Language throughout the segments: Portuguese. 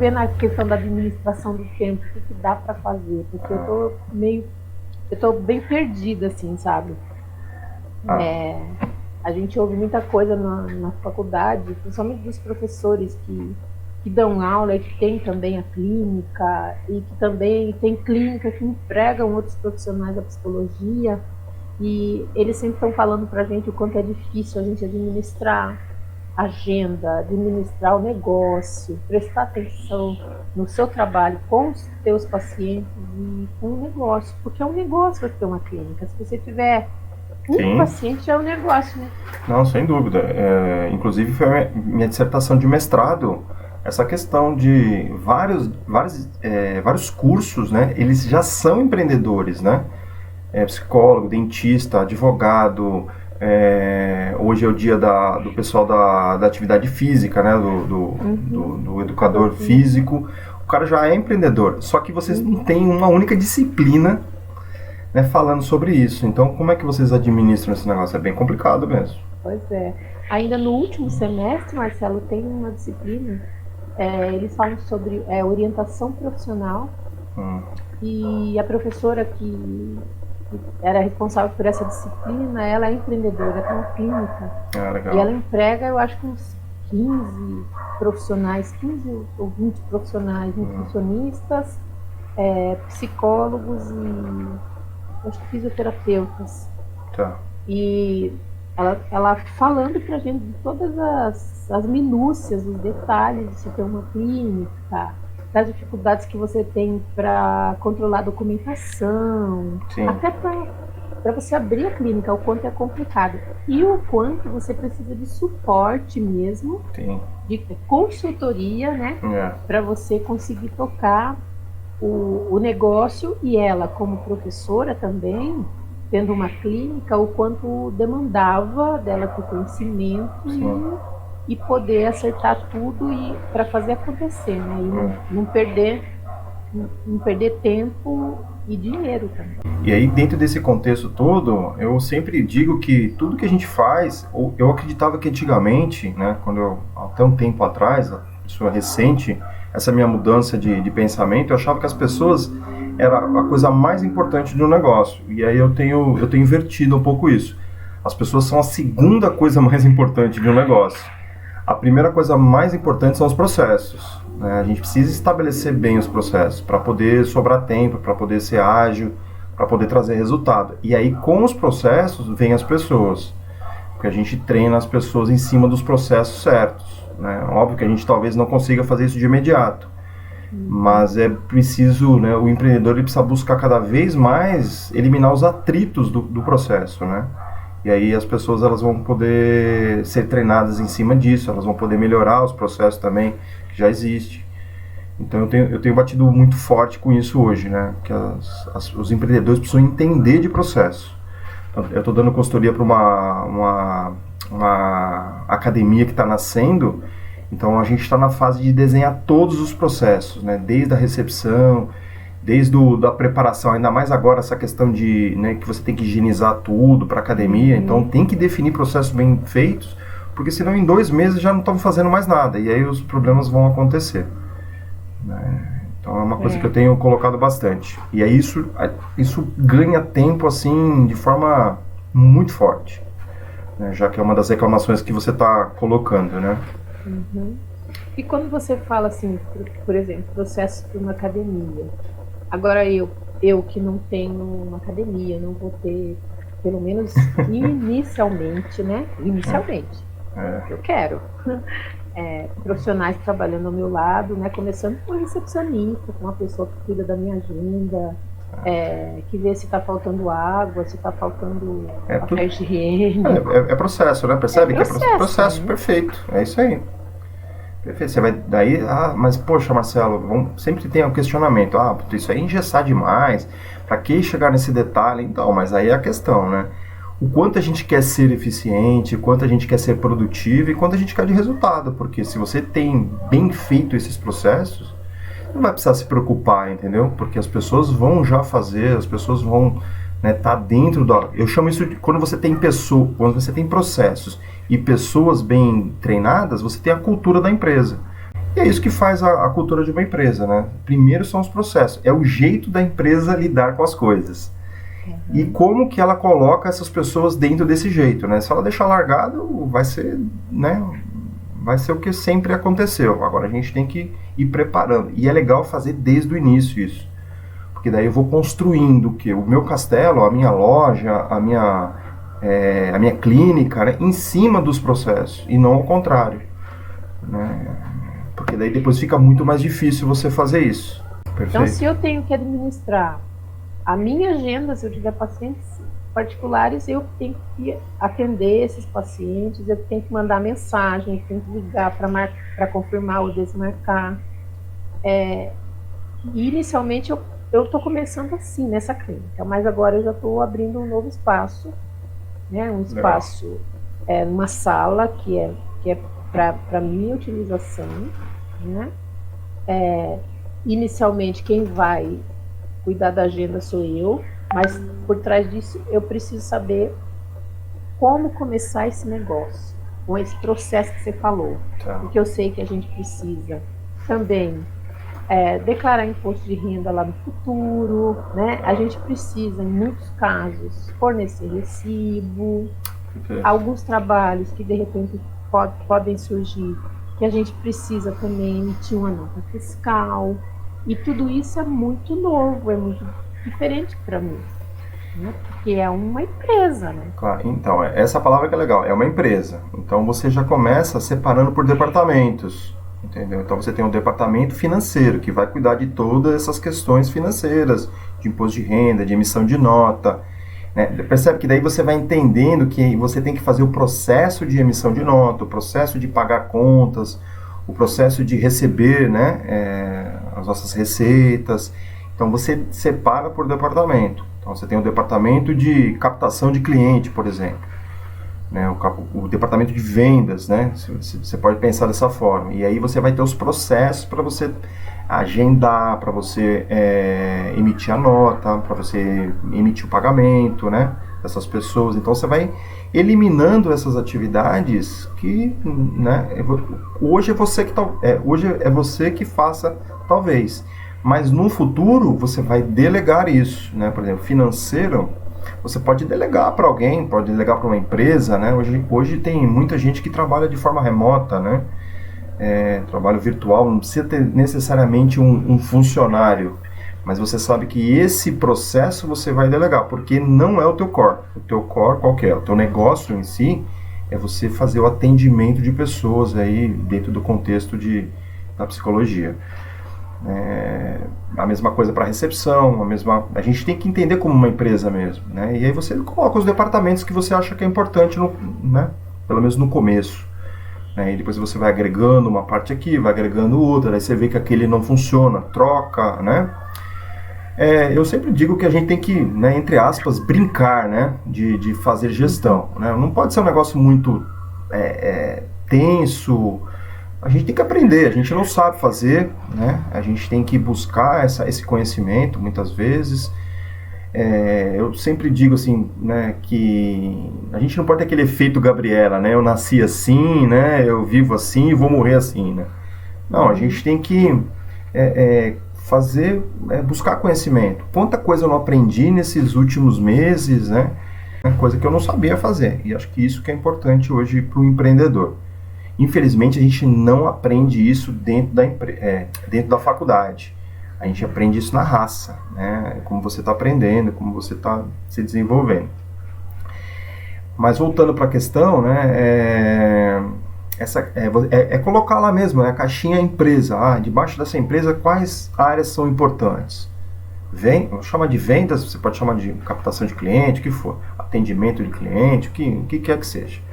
vendo a questão da administração do tempo, o que dá para fazer, porque eu tô bem perdida, assim, sabe? A gente ouve muita coisa na faculdade, principalmente dos professores que dão aula e que tem também a clínica, e que também tem clínica que empregam outros profissionais da psicologia, e eles sempre estão falando para a gente o quanto é difícil a gente administrar agenda, administrar o negócio, prestar atenção no seu trabalho com os seus pacientes e com o negócio, porque é um negócio você ter uma clínica. Se você tiver um paciente, já é um negócio, né? Não, sem dúvida. Inclusive foi minha dissertação de mestrado, essa questão de vários cursos, né? Eles já são empreendedores, né? Psicólogo, dentista, advogado. Hoje é o dia do pessoal da atividade física, né? Do educador físico. O cara já é empreendedor, só que vocês não têm uma única disciplina, né, falando sobre isso. Então, como é que vocês administram esse negócio? É bem complicado mesmo. Pois é. Ainda no último semestre, Marcelo, tem uma disciplina, eles falam sobre orientação profissional, e a professora que era responsável por essa disciplina, ela é empreendedora, tem uma clínica, legal. E ela emprega, eu acho que uns 15 profissionais, 15 ou 20 profissionais, nutricionistas, psicólogos e acho que fisioterapeutas. Tá. E ela falando pra gente de todas as minúcias, os detalhes de se ter uma clínica, das dificuldades que você tem para controlar a documentação, Sim. Até para você abrir a clínica, o quanto é complicado. E o quanto você precisa de suporte mesmo, Sim. de consultoria, né? Para você conseguir tocar o negócio, e ela, como professora também, tendo uma clínica, o quanto demandava dela ter conhecimento e poder acertar tudo e para fazer acontecer, né? E não perder tempo e dinheiro também. E aí, dentro desse contexto todo, eu sempre digo que tudo que a gente faz, eu acreditava que antigamente, né, até um tempo atrás, isso é recente, essa minha mudança de pensamento, eu achava que as pessoas era a coisa mais importante do negócio. E aí eu tenho invertido um pouco isso. As pessoas são a segunda coisa mais importante de um negócio. A primeira coisa mais importante são os processos, né? A gente precisa estabelecer bem os processos para poder sobrar tempo, para poder ser ágil, para poder trazer resultado. E aí, com os processos, vem as pessoas. Porque a gente treina as pessoas em cima dos processos certos, né? Óbvio que a gente talvez não consiga fazer isso de imediato, mas é preciso, né, o empreendedor ele precisa buscar cada vez mais eliminar os atritos do processo, né? E aí as pessoas elas vão poder ser treinadas em cima disso, elas vão poder melhorar os processos também que já existem. Então eu tenho batido muito forte com isso hoje, né? Que os empreendedores precisam entender de processo. Eu estou dando consultoria para uma academia que está nascendo, então a gente está na fase de desenhar todos os processos, né? Desde a recepção, desde a preparação, ainda mais agora essa questão de, né, que você tem que higienizar tudo para a academia, então tem que definir processos bem feitos, porque senão em 2 meses já não estão fazendo mais nada, e aí os problemas vão acontecer, né? Então é uma coisa que eu tenho colocado bastante. E aí isso ganha tempo assim de forma muito forte, né? Já que é uma das reclamações que você está colocando, né? E quando você fala assim, por exemplo, processo para uma academia, agora eu que não tenho uma academia, não vou ter, pelo menos inicialmente, né? Inicialmente, eu quero. Profissionais trabalhando ao meu lado, né? Começando com recepcionista, com uma pessoa que cuida da minha agenda, que vê se está faltando água, se está faltando papel higiene. É processo, né? Percebe que é processo, né? Perfeito, é isso aí. Perfeito, você vai daí, mas poxa, Marcelo, sempre tem um questionamento, isso aí é engessar demais, para que chegar nesse detalhe? Então, mas aí é a questão, né? O quanto a gente quer ser eficiente, o quanto a gente quer ser produtivo e quanto a gente quer de resultado, porque se você tem bem feito esses processos, não vai precisar se preocupar, entendeu? Porque as pessoas vão já fazer, as pessoas vão, né, tá dentro eu chamo isso de quando você tem quando você tem processos e pessoas bem treinadas, você tem a cultura da empresa. E é isso que faz a cultura de uma empresa, né? Primeiro são os processos, é o jeito da empresa lidar com as coisas. E como que ela coloca essas pessoas dentro desse jeito, né? Se ela deixar largado, vai ser, né? Vai ser o que sempre aconteceu. Agora a gente tem que ir preparando. E é legal fazer desde o início isso. Porque daí eu vou construindo o meu castelo, a minha loja, a minha clínica, né? Em cima dos processos. E não ao contrário. Né? Porque daí depois fica muito mais difícil você fazer isso. Perfeito? Então, se eu tenho que administrar a minha agenda, se eu tiver pacientes particulares, eu tenho que atender esses pacientes, eu tenho que mandar mensagem, eu tenho que ligar para confirmar ou desmarcar. E inicialmente eu estou começando assim, nessa clínica, mas agora eu já estou abrindo um novo espaço, né? Um espaço, numa sala que é para minha utilização, né? Inicialmente quem vai cuidar da agenda sou eu, mas por trás disso eu preciso saber como começar esse negócio, com esse processo que você falou, porque eu sei que a gente precisa também declarar imposto de renda lá no futuro, né? A gente precisa, em muitos casos, fornecer recibo, alguns trabalhos que de repente podem surgir, que a gente precisa também emitir uma nota fiscal, e tudo isso é muito novo, é muito diferente para mim, né? Porque é uma empresa, né? Claro, então, essa palavra que é legal, é uma empresa. Então você já começa separando por departamentos, entendeu? Então você tem um departamento financeiro, que vai cuidar de todas essas questões financeiras, de imposto de renda, de emissão de nota, né? Percebe que daí você vai entendendo que você tem que fazer o processo de emissão de nota, o processo de pagar contas, o processo de receber, né, as nossas receitas. Então você separa por departamento. Então você tem o departamento de captação de cliente, por exemplo, né, o departamento de vendas, né, você pode pensar dessa forma. E aí você vai ter os processos para você agendar, para você emitir a nota, para você emitir o pagamento, né, dessas pessoas. Então você vai eliminando essas atividades que, né, hoje é você que faça, talvez, mas no futuro você vai delegar isso, né? Por exemplo, financeiro, você pode delegar para alguém, pode delegar para uma empresa, né? Hoje tem muita gente que trabalha de forma remota, né? Trabalho virtual, não precisa ter necessariamente um funcionário, mas você sabe que esse processo você vai delegar, porque não é o teu core. O teu core qual que é? O teu negócio em si é você fazer o atendimento de pessoas aí dentro do contexto da psicologia. A mesma coisa para recepção, a gente tem que entender como uma empresa mesmo, né? E aí você coloca os departamentos que você acha que é importante, né? Pelo menos no começo. E depois você vai agregando uma parte aqui, vai agregando outra, aí você vê que aquele não funciona, troca, né? Eu sempre digo que a gente tem que, né, entre aspas, brincar, né, de fazer gestão, né? Não pode ser um negócio muito tenso. A gente tem que aprender, a gente não sabe fazer, né? A gente tem que buscar esse conhecimento, muitas vezes. Eu sempre digo assim, né, que a gente não pode ter aquele efeito Gabriela, né? Eu nasci assim, né? Eu vivo assim e vou morrer assim, né? Não, a gente tem que buscar conhecimento. Quanta coisa eu não aprendi nesses últimos meses, né? Coisa que eu não sabia fazer. E acho que isso que é importante hoje para o empreendedor. Infelizmente, a gente não aprende isso dentro da faculdade. A gente aprende isso na raça, né? Como você está aprendendo, como você está se desenvolvendo. Mas voltando para a questão, né? Colocar lá mesmo, a caixinha empresa. Debaixo dessa empresa, quais áreas são importantes? Vamos chamar de vendas, você pode chamar de captação de cliente, o que for. Atendimento de cliente, o que quer que seja.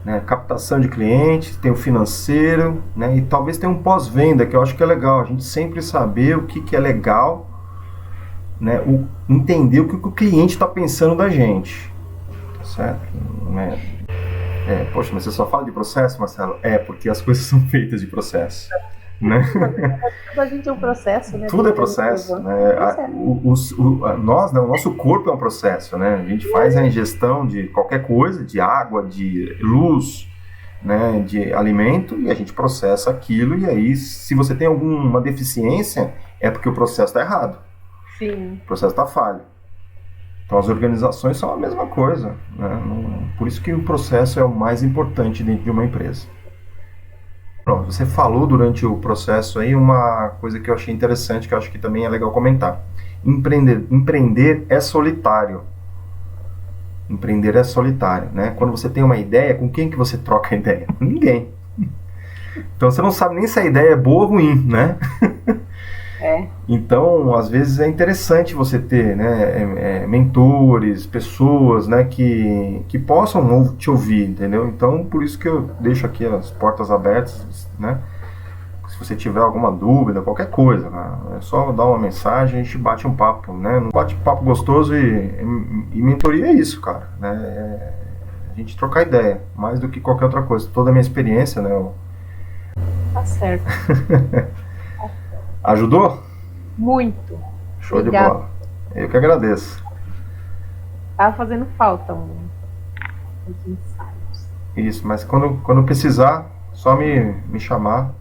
Né, captação de clientes, tem o financeiro, né, e talvez tenha um pós-venda, que eu acho que é legal, a gente sempre saber o que é legal, né, entender o que o cliente está pensando da gente, tá certo? Né? Poxa, mas você só fala de processo, Marcelo? Porque as coisas são feitas de processo. Né? A gente é um processo, né? Tudo é processo, né? Nós, né, o nosso corpo é um processo, né? A gente faz a ingestão de qualquer coisa, de água, de luz, né, de alimento e a gente processa aquilo e aí se você tem alguma deficiência é porque o processo está errado. Sim. O processo está falho. Então as organizações são a mesma coisa, né? Por isso que o processo é o mais importante dentro de uma empresa. Pronto, você falou durante o processo aí uma coisa que eu achei interessante, que eu acho que também é legal comentar. Empreender é solitário. Empreender é solitário, né? Quando você tem uma ideia, com quem que você troca a ideia? Ninguém. Então você não sabe nem se a ideia é boa ou ruim, né? Então, às vezes é interessante você ter, né, mentores, pessoas, né, que possam te ouvir, entendeu? Então, por isso que eu deixo aqui as portas abertas, né? Se você tiver alguma dúvida, qualquer coisa, né, é só dar uma mensagem, a gente bate um papo, né? Um bate-papo gostoso e mentoria é isso, cara, né? A gente trocar ideia, mais do que qualquer outra coisa. Toda a minha experiência, né? Tá certo. Ajudou? Muito. Show Obrigada. de bola. Eu que agradeço. Tava fazendo falta uns ensaios. Isso, mas quando precisar, só me chamar